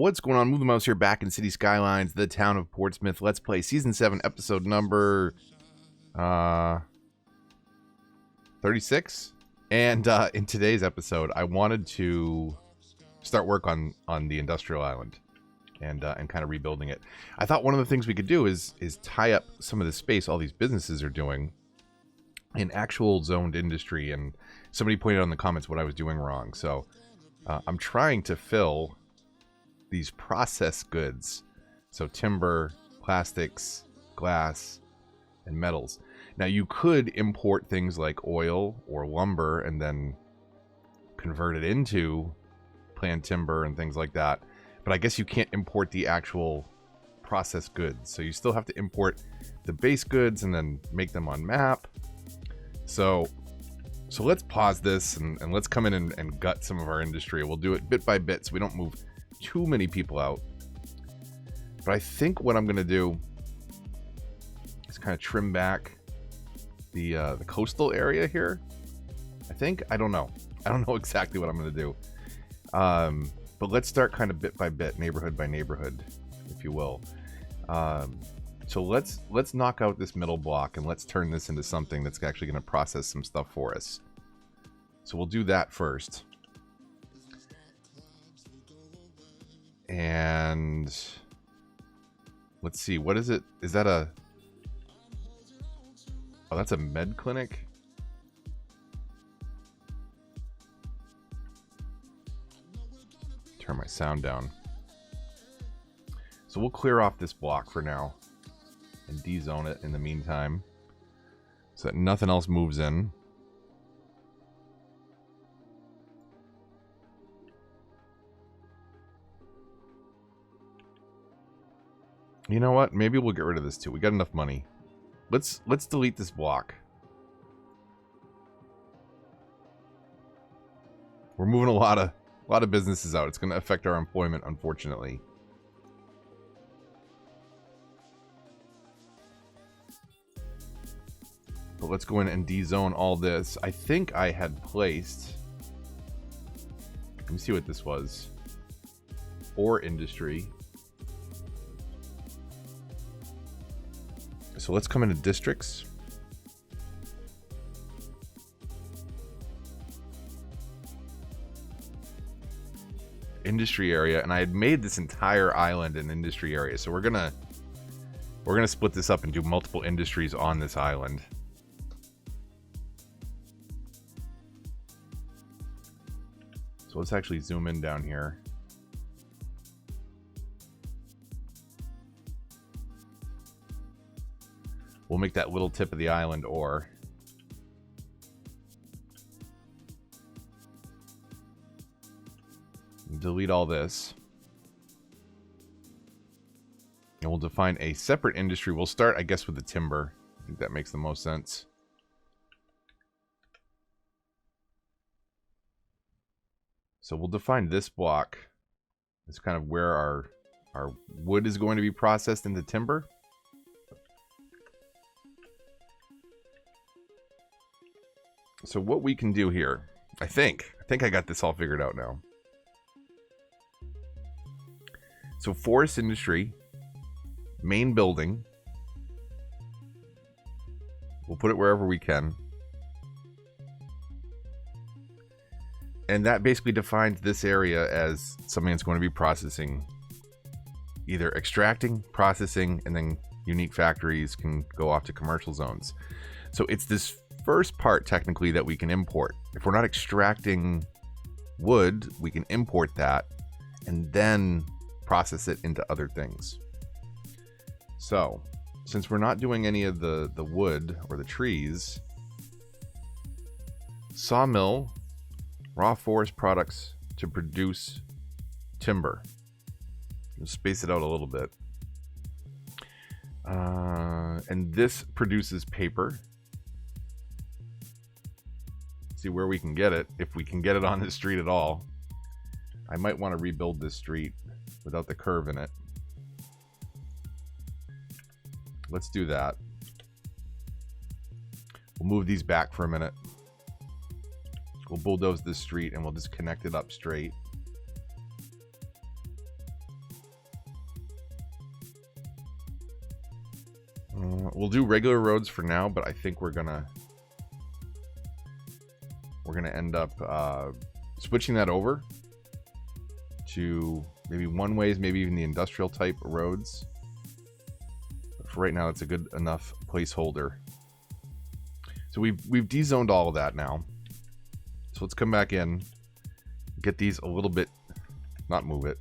What's going on? Move the Mouse here, back in City Skylines, the town of Portsmouth. Let's play Season 7, episode number 36. And in today's episode, I wanted to start work on the industrial island and kind of rebuilding it. I thought one of the things we could do is tie up some of the space all these businesses are doing in actual zoned industry. And somebody pointed out in the comments what I was doing wrong. So I'm trying to fill these processed goods, so timber, plastics, glass, and metals. Now you could import things like oil or lumber and then convert it into planned timber and things like that, but I guess you can't import the actual processed goods, so you still have to import the base goods and then make them on map. So let's pause this and let's come in and gut some of our industry. We'll do it bit by bit so we don't move too many people out. But I think what I'm gonna do is kind of trim back the coastal area here. I don't know exactly what I'm gonna do, but let's start kind of bit by bit, neighborhood by neighborhood, if you will. So let's knock out this middle block and let's turn this into something that's actually going to process some stuff for us. So we'll do that first. And let's see, what is it? Is that a... Oh, that's a med clinic? Turn my sound down. So we'll clear off this block for now and de-zone it in the meantime so that nothing else moves in. You know what? Maybe we'll get rid of this too. We got enough money. Let's delete this block. We're moving a lot of businesses out. It's going to affect our employment, unfortunately. But let's go in and de-zone all this. I think I had placed... Let me see what this was. Ore industry. So let's come into districts. Industry area, and I had made this entire island an industry area. So we're gonna split this up and do multiple industries on this island. So let's actually zoom in down here. We'll make that little tip of the island ore. Delete all this. And we'll define a separate industry. We'll start, I guess, with the timber. I think that makes the most sense. So we'll define this block as kind of where our wood is going to be processed into timber. So what we can do here, I think I got this all figured out now. So forest industry, main building. We'll put it wherever we can. And that basically defines this area as something that's going to be processing, either extracting, processing, and then unique factories can go off to commercial zones. So it's this first part technically that we can import. If we're not extracting wood, we can import that and then process it into other things. So since we're not doing any of the wood or the trees, sawmill, raw forest products to produce timber. We'll space it out a little bit. And this produces paper. See where we can get it, if we can get it on this street at all. I might want to rebuild this street without the curve in it. Let's do that. We'll move these back for a minute. We'll bulldoze this street and we'll just connect it up straight. We'll do regular roads for now, but I think we're gonna end up switching that over to maybe one ways, maybe even the industrial type roads. But for right now, it's a good enough placeholder. So we've de-zoned all of that now. So let's come back in, get these a little bit, not move it,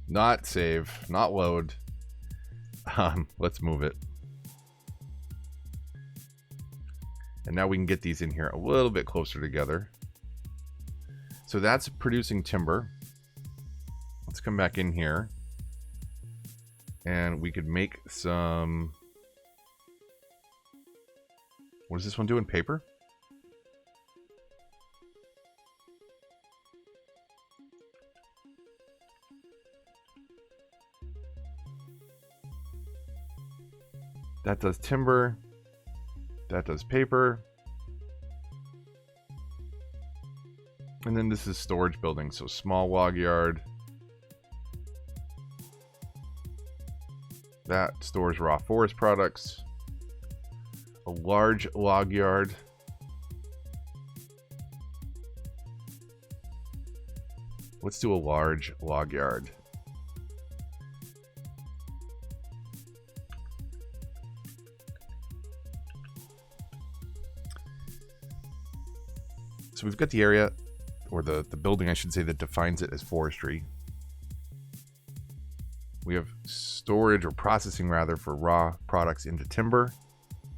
not save, not load. Let's move it. And now we can get these in here a little bit closer together. So that's producing timber. Let's come back in here. And we could make some... What does this one do in paper? That does timber. That does paper. And then this is storage building, so small log yard. That stores raw forest products. A large log yard. Let's do a large log yard. So we've got the area, or the building, I should say, that defines it as forestry. We have storage, or processing rather, for raw products into timber,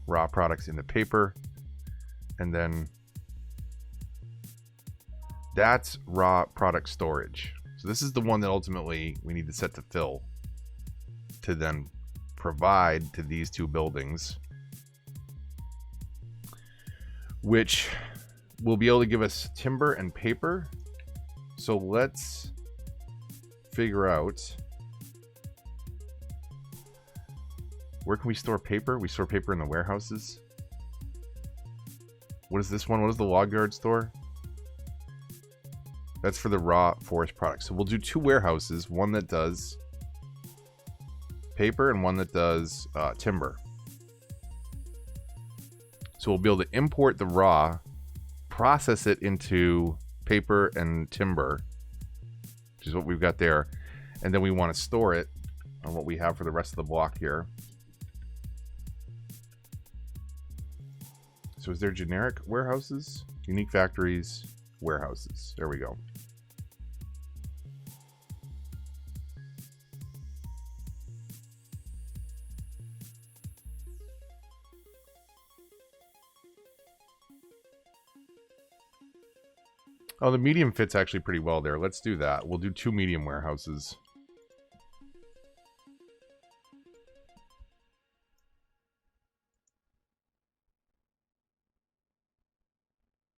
raw products into paper, and then that's raw product storage. So this is the one that ultimately we need to set to fill to then provide to these two buildings, which will be able to give us timber and paper. So let's figure out, where can we store paper? We store paper in the warehouses. What is this one? What does the log yard store? That's for the raw forest products. So we'll do two warehouses, one that does paper and one that does timber. So we'll be able to import the raw, process it into paper and timber, which is what we've got there, and then we want to store it on what we have for the rest of the block here. So is there generic warehouses, unique factories, warehouses? There we go. Oh, the medium fits actually pretty well there. Let's do that. We'll do two medium warehouses.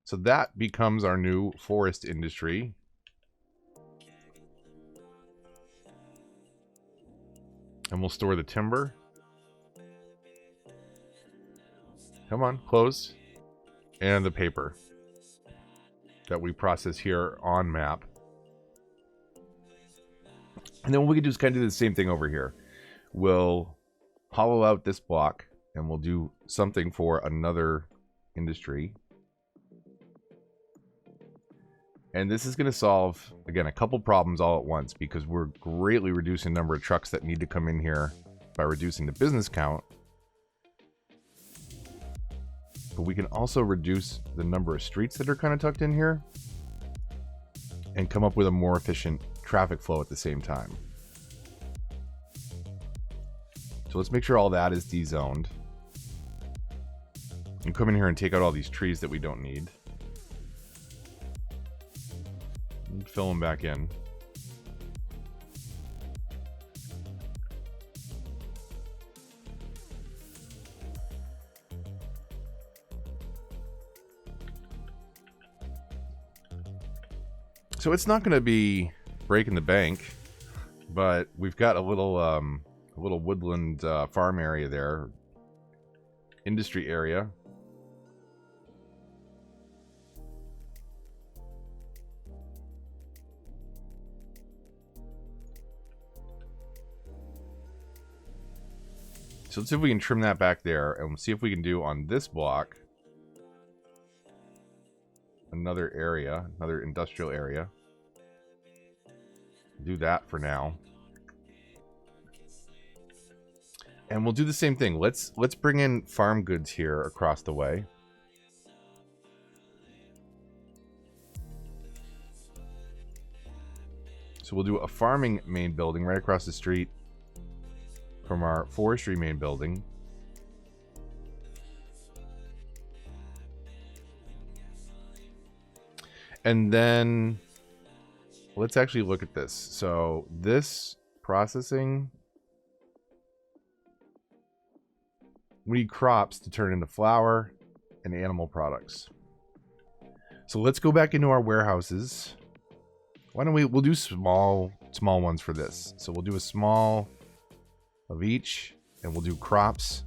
So that becomes our new forest industry. And we'll store the timber. Come on, close. And the paper that we process here on map. And then what we can do is kind of do the same thing over here. We'll hollow out this block and we'll do something for another industry. And this is going to solve, again, a couple problems all at once, because we're greatly reducing the number of trucks that need to come in here by reducing the business count. But we can also reduce the number of streets that are kind of tucked in here and come up with a more efficient traffic flow at the same time. So let's make sure all that is de-zoned. And come in here and take out all these trees that we don't need. And fill them back in. So it's not going to be breaking the bank, but we've got a little woodland farm area there, industry area. So let's see if we can trim that back there, and we'll see if we can do on this block another area, another industrial area. Do that for now. And we'll do the same thing. Let's bring in farm goods here across the way. So we'll do a farming main building right across the street from our forestry main building. And then let's actually look at this. So this processing, we need crops to turn into flour and animal products. So let's go back into our warehouses. Why don't we'll do small ones for this. So we'll do a small of each, and we'll do crops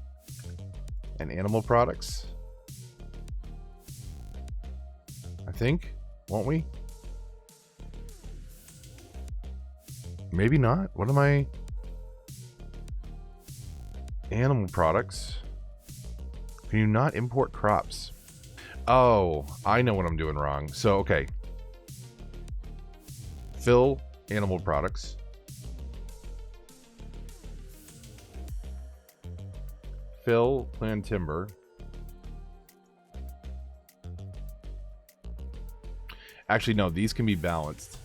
and animal products. I think, won't we? Maybe not. What am I? Animal products. Can you not import crops? Oh, I know what I'm doing wrong. So, okay. Fill animal products. Fill plant timber. Actually, no, these can be balanced.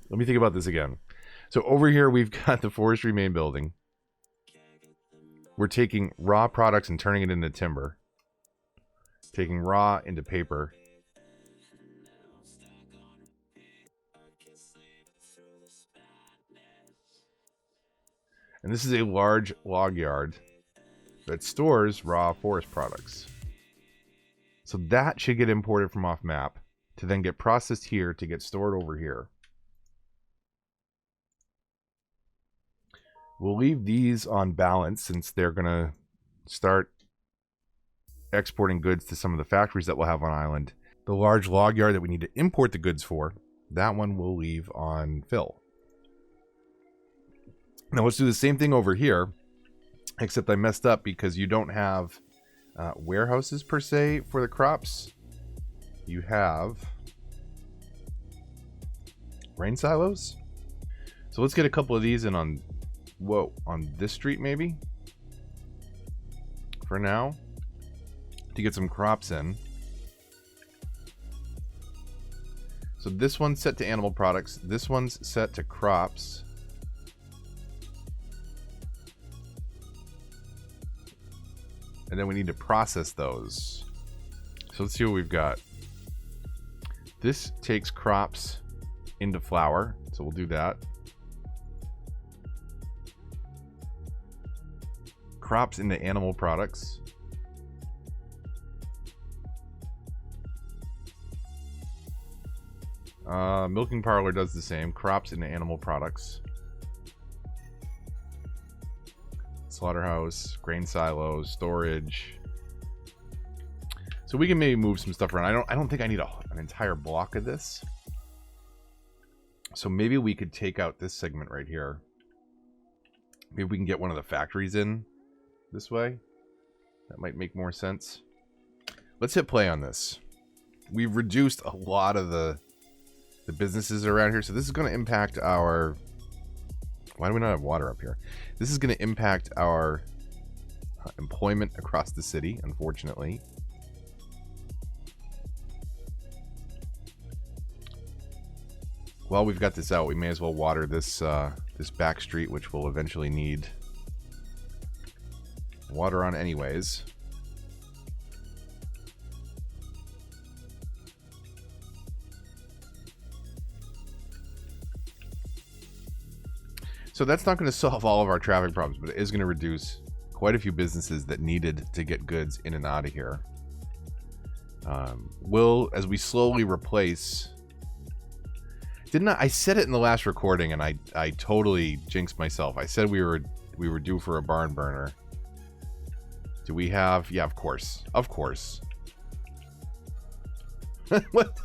Let me think about this again. So over here, we've got the forestry main building. We're taking raw products and turning it into timber. Taking raw into paper. And this is a large log yard that stores raw forest products. So that should get imported from off map to then get processed here to get stored over here. We'll leave these on balance since they're going to start exporting goods to some of the factories that we'll have on island. The large log yard that we need to import the goods for, that one we'll leave on fill. Now let's do the same thing over here, except I messed up because you don't have warehouses per se for the crops. You have grain silos. So let's get a couple of these in on, on this street maybe, for now, to get some crops in. So this one's set to animal products. This one's set to crops. And then we need to process those. So let's see what we've got. This takes crops into flour. So we'll do that. Crops into animal products. Milking parlor does the same. Crops into animal products. Slaughterhouse, grain silos, storage. So we can maybe move some stuff around. I don't think I need an entire block of this. So maybe we could take out this segment right here. Maybe we can get one of the factories in this way. That might make more sense. Let's hit play on this. We've reduced a lot of the businesses around here. So this is going to impact our... Why do we not have water up here? This is going to impact our employment across the city, unfortunately. While we've got this out, we may as well water this this back street, which we'll eventually need water on anyways. So that's not going to solve all of our traffic problems, but it is going to reduce quite a few businesses that needed to get goods in and out of here. As we slowly replace... I said it in the last recording, and I totally jinxed myself. I said we were due for a barn burner. Do we have... Yeah, of course. Of course. What?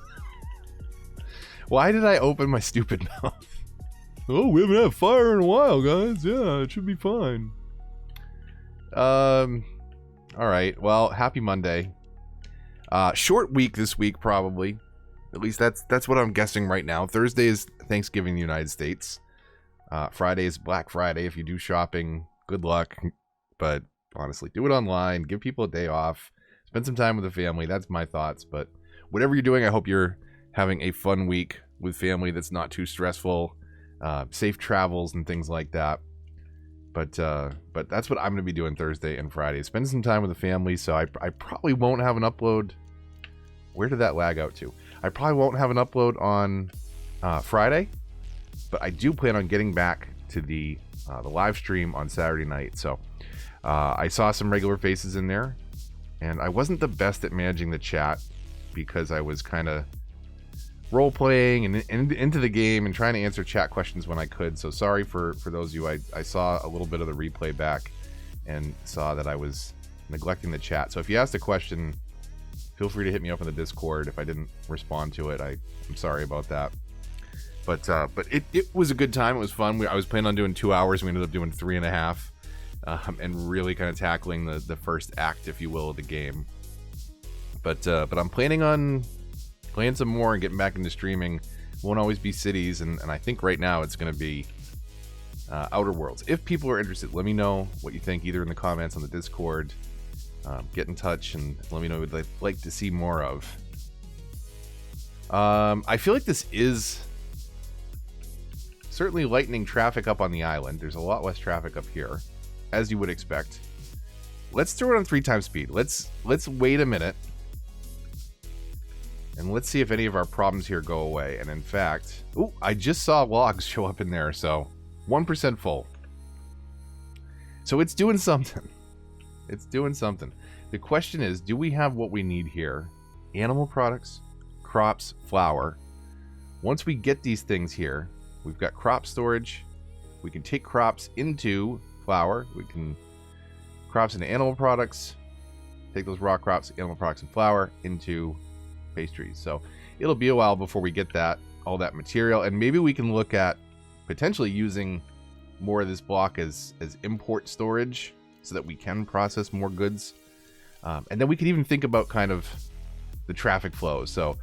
Why did I open my stupid mouth? Oh, we haven't had fire in a while, guys. Yeah, it should be fine. All right. Well, happy Monday. Short week this week, probably. At least that's what I'm guessing right now. Thursday is Thanksgiving in the United States. Friday is Black Friday. If you do shopping, good luck. But honestly, do it online. Give people a day off. Spend some time with the family. That's my thoughts. But whatever you're doing, I hope you're having a fun week with family that's not too stressful. Safe travels and things like that. But that's what I'm going to be doing Thursday and Friday. Spend some time with the family. So I probably won't have an upload. Where did that lag out to? I probably won't have an upload on Friday. But I do plan on getting back to the live stream on Saturday night. So I saw some regular faces in there. And I wasn't the best at managing the chat because I was kind of role-playing and into the game and trying to answer chat questions when I could. So sorry for those of you. I saw a little bit of the replay back and saw that I was neglecting the chat. So if you asked a question, feel free to hit me up in the Discord. If I didn't respond to it, I'm sorry about that. But it was a good time. It was fun. I was planning on doing 2 hours. We ended up doing 3.5. And really kind of tackling the first act, if you will, of the game. But I'm planning on playing some more and getting back into streaming. Won't always be cities, and I think right now it's going to be Outer Worlds. If people are interested, let me know what you think, either in the comments on the Discord. Get in touch and let me know what you'd like to see more of. I feel like this is certainly lightening traffic up on the island. There's a lot less traffic up here, as you would expect. Let's throw it on 3 times speed. Let's wait a minute. And let's see if any of our problems here go away. And in fact, I just saw logs show up in there. So 1% full. So it's doing something. It's doing something. The question is, do we have what we need here? Animal products, crops, flour. Once we get these things here, we've got crop storage. We can take crops into flour. We can crops into animal products. Take those raw crops, animal products, and flour into pastries. So it'll be a while before we get all that material, and maybe we can look at potentially using more of this block as import storage so that we can process more goods. And then we could even think about kind of the traffic flow. So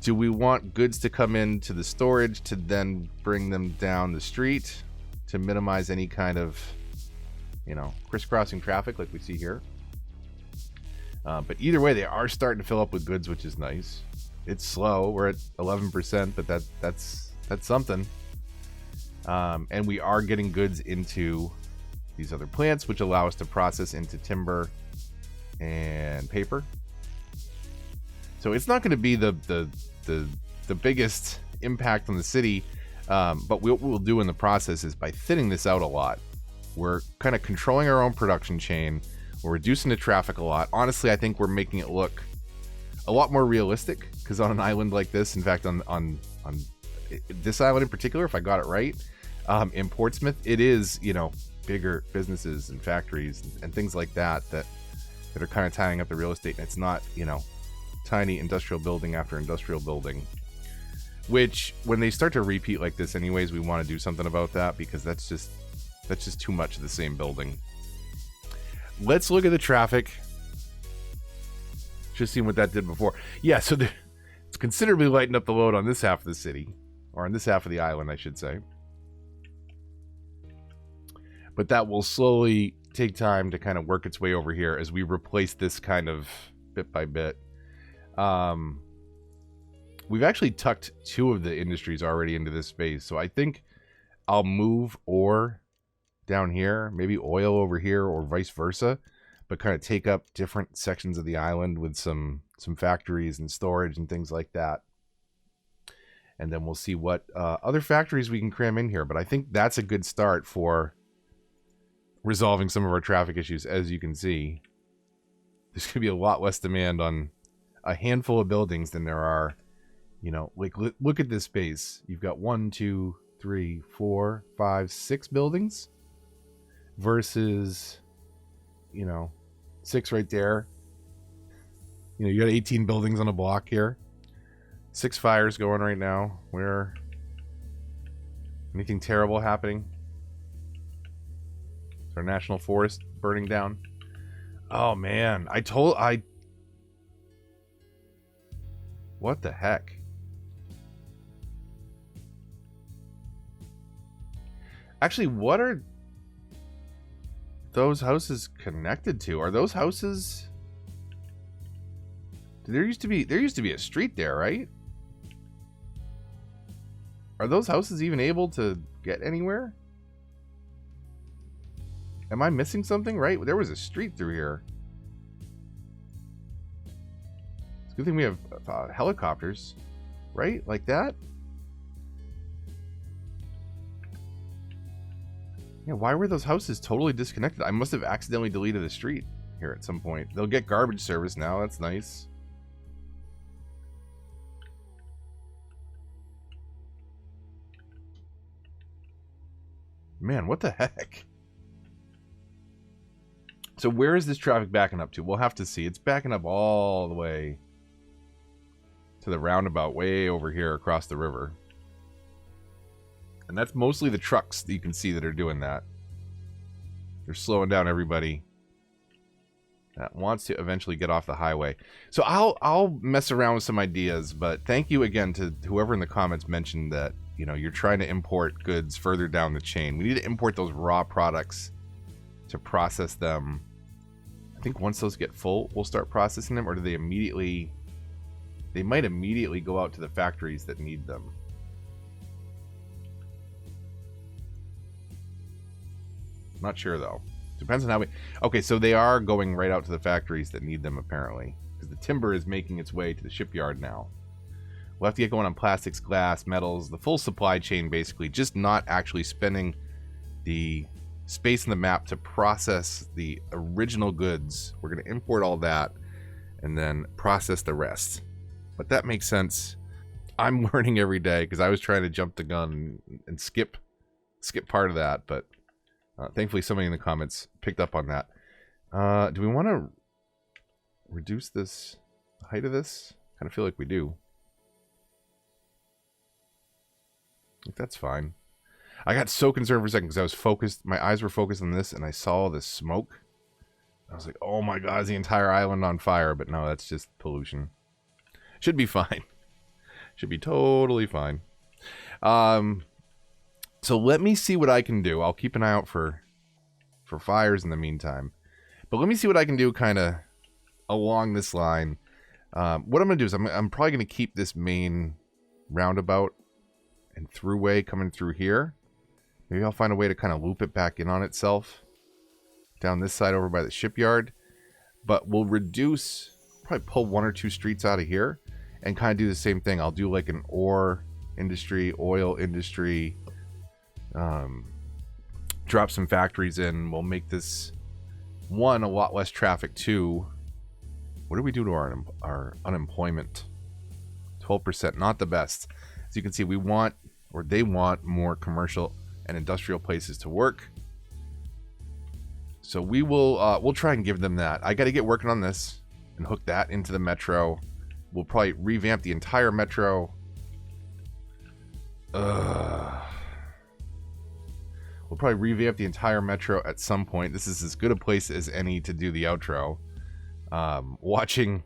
do we want goods to come into the storage to then bring them down the street to minimize any kind of, crisscrossing traffic like we see here? But either way, they are starting to fill up with goods, which is nice. It's slow. We're at 11%, but that's something. And we are getting goods into these other plants, which allow us to process into timber and paper. So it's not going to be the biggest impact on the city, but what we'll do in the process is by thinning this out a lot. We're kind of controlling our own production chain. We're reducing the traffic a lot. Honestly, I think we're making it look a lot more realistic, because on an island like this, in fact, on this island in particular, if I got it right, in Portsmouth, it is, bigger businesses and factories and things like that are kind of tying up the real estate. And it's not, tiny industrial building after industrial building, which when they start to repeat like this anyways, we want to do something about that, because that's just too much of the same building. Let's look at the traffic. Just seeing what that did before. Yeah, so it's considerably lightened up the load on this half of the city, or on this half of the island, I should say. But that will slowly take time to kind of work its way over here as we replace this kind of bit by bit. We've actually tucked 2 of the industries already into this space, so I think I'll move ore down here, maybe oil over here, or vice versa, but kind of take up different sections of the island with some factories and storage and things like that. And then we'll see what other factories we can cram in here. But I think that's a good start for resolving some of our traffic issues. As you can see, there's going to be a lot less demand on a handful of buildings than there are, like look at this space. You've got 1, 2, 3, 4, 5, 6 buildings versus, 6 right there. You got 18 buildings on a block here. 6 fires going right now. Anything terrible happening? Our national forest burning down. Oh man, what the heck? Actually, what are those houses connected to? Are those houses? There used to be a street there, right? Are those houses even able to get anywhere? Am I missing something? Right? There was a street through here. It's a good thing we have helicopters, right? Like that? Yeah, why were those houses totally disconnected? I must have accidentally deleted the street here at some point. They'll get garbage service now. That's nice. Man, what the heck? So where is this traffic backing up to? We'll have to see. It's backing up all the way to the roundabout way over here across the river. And that's mostly the trucks that you can see that are doing that. They're slowing down everybody that wants to eventually get off the highway. So I'll mess around with some ideas, but thank you again to whoever in the comments mentioned that, you know, you're trying to import goods further down the chain. We need to import those raw products to process them. I think once those get full, we'll start processing them, or do they immediately... They might immediately go out to the factories that need them. Not sure though. Depends on how we... Okay, so they are going right out to the factories that need them apparently, because the timber is making its way to the shipyard now. We'll have to get going on plastics, glass, metals, the full supply chain basically, just not actually spending the space in the map to process the original goods. We're going to import all that and then process the rest. But that makes sense. I'm learning every day because I was trying to jump the gun and skip part of that, but thankfully somebody in the comments picked up on that. Do we want to reduce this height of this? Kind of feel like we do. I think that's fine. I got so concerned for a second because I was focused. My eyes were focused on this, and I saw the smoke. I was like, "Oh my God, is the entire island on fire?" But no, that's just pollution. Should be fine. Should be totally fine. So let me see what I can do. I'll keep an eye out for fires in the meantime. But let me see what I can do kind of along this line. What I'm going to do is I'm probably going to keep this main roundabout and throughway coming through here. Maybe I'll find a way to kind of loop it back in on itself down this side over by the shipyard. But we'll reduce, probably pull one or two streets out of here and kind of do the same thing. I'll do like an ore industry, oil industry, drop some factories in. We'll make this, one, a lot less traffic. Two, what do we do to our unemployment? 12%, not the best. As you can see, we want, or they want, more commercial and industrial places to work. So we will, we'll try and give them that. I got to get working on this and hook that into the metro. We'll probably revamp the entire metro. We'll probably revamp the entire metro at some point. This is as good a place as any to do the outro. Watching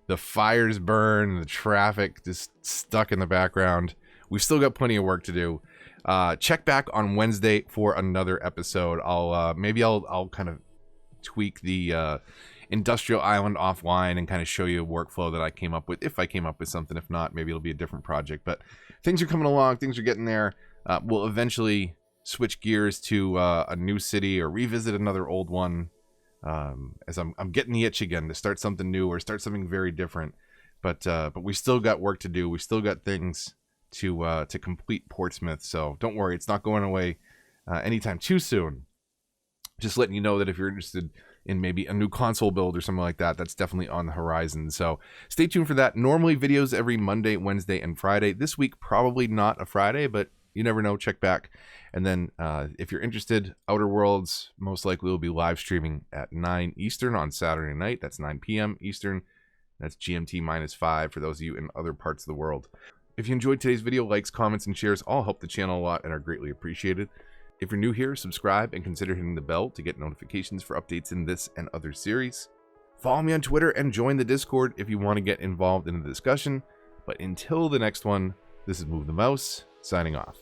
the fires burn, the traffic just stuck in the background. We've still got plenty of work to do. Check back on Wednesday for another episode. Maybe I'll kind of tweak the industrial island offline and kind of show you a workflow that I came up with, if I came up with something. If not, maybe it'll be a different project. But things are coming along. Things are getting there. We'll eventually switch gears to a new city or revisit another old one. As I'm getting the itch again to start something new or start something very different. But we still got work to do. We still got things to complete Portsmouth. So don't worry, it's not going away anytime too soon. Just letting you know that if you're interested in maybe a new console build or something like that, that's definitely on the horizon. So stay tuned for that. Normally videos every Monday, Wednesday, and Friday. This week probably not a Friday, but you never know. Check back. And then if you're interested, Outer Worlds most likely will be live streaming at 9 Eastern on Saturday night. That's 9 p.m. Eastern. That's GMT -5 for those of you in other parts of the world. If you enjoyed today's video, likes, comments, and shares all help the channel a lot and are greatly appreciated. If you're new here, subscribe and consider hitting the bell to get notifications for updates in this and other series. Follow me on Twitter and join the Discord if you want to get involved in the discussion. But until the next one, this is Move the Mouse, signing off.